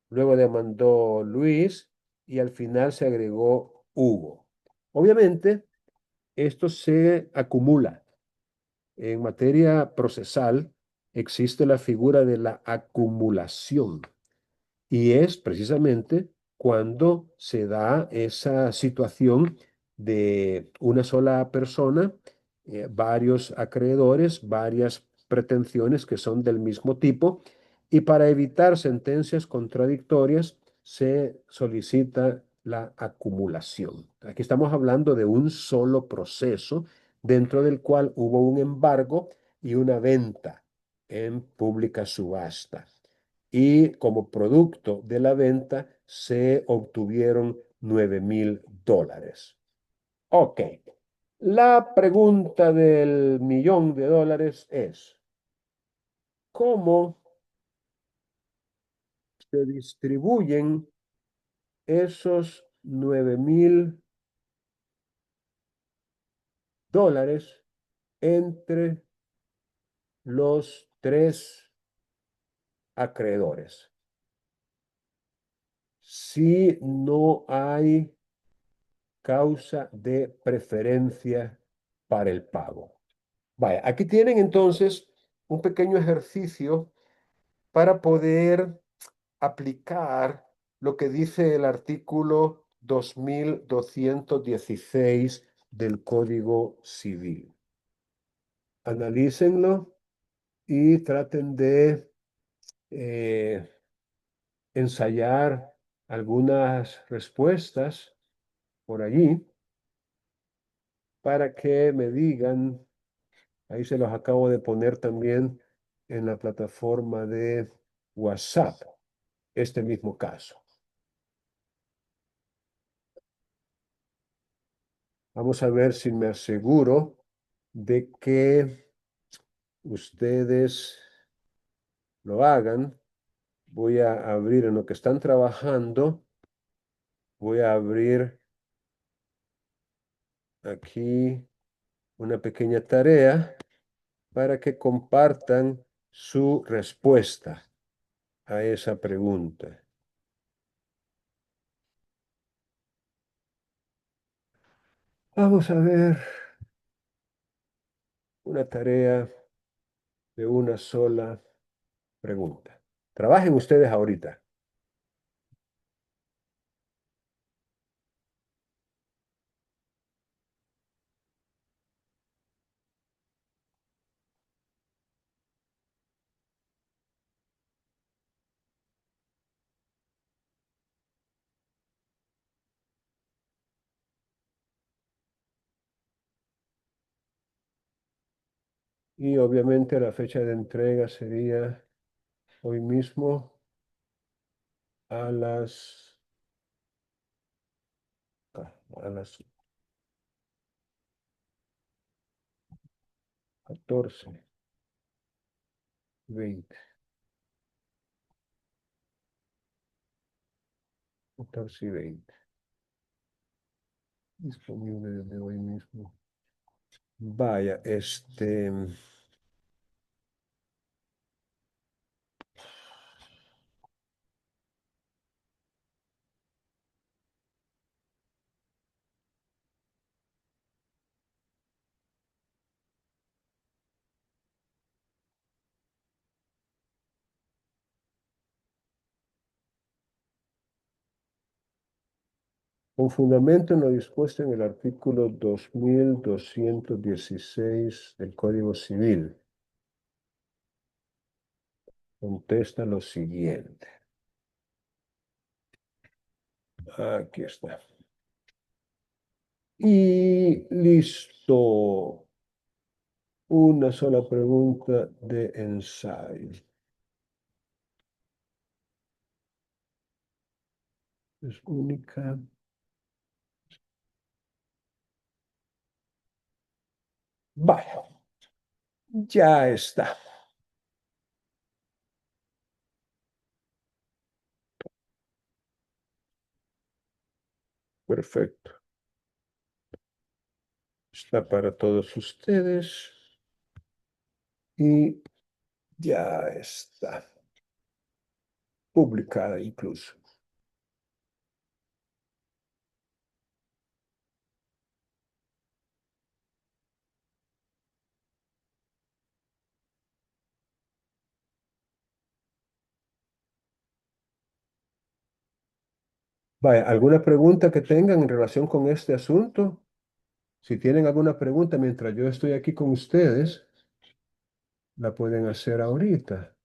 luego demandó Luis y al final se agregó Hugo. Obviamente, esto se acumula. En materia procesal existe la figura de la acumulación. Y es precisamente cuando se da esa situación de una sola persona, varios acreedores, varias pretensiones que son del mismo tipo, y para evitar sentencias contradictorias se solicita la acumulación. Aquí estamos hablando de un solo proceso dentro del cual hubo un embargo y una venta en pública subasta y como producto de la venta se obtuvieron $9,000. Ok. La pregunta del $1,000,000 es, ¿cómo se distribuyen esos $9,000 entre los tres acreedores? Si no hay causa de preferencia para el pago. Vaya, aquí tienen entonces un pequeño ejercicio para poder aplicar lo que dice el artículo 2216 del Código Civil. Analícenlo y traten de eh, ensayar algunas respuestas por allí para que me digan, ahí se los acabo de poner también en la plataforma de WhatsApp, este mismo caso. Vamos a ver si me aseguro de que ustedes lo hagan. Voy a abrir en lo que están trabajando, voy a abrir aquí una pequeña tarea para que compartan su respuesta a esa pregunta. Vamos a ver una tarea de una sola pregunta. Trabajen ustedes ahorita. Y obviamente la fecha de entrega sería hoy mismo a las 14:20. 14:20. Disponible desde hoy mismo. Vaya, con fundamento en lo dispuesto en el artículo 2216 del Código Civil, contesta lo siguiente. Aquí está. Y listo. Una sola pregunta de ensayo. Es única. Vaya, ya está. Perfecto. Está para todos ustedes. Y ya está. Publicada incluso. Vaya, ¿alguna pregunta que tengan en relación con este asunto? Si tienen alguna pregunta mientras yo estoy aquí con ustedes, la pueden hacer ahorita.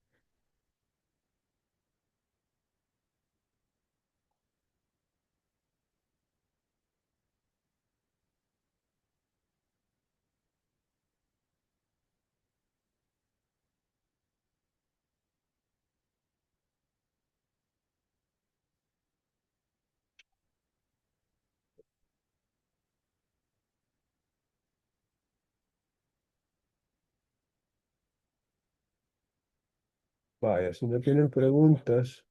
falla. Si no tienen preguntas,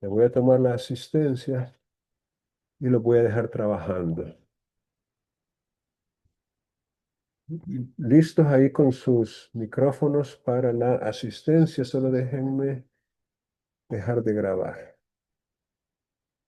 le voy a tomar la asistencia y lo voy a dejar trabajando. Listos ahí con sus micrófonos para la asistencia. Solo déjenme dejar de grabar.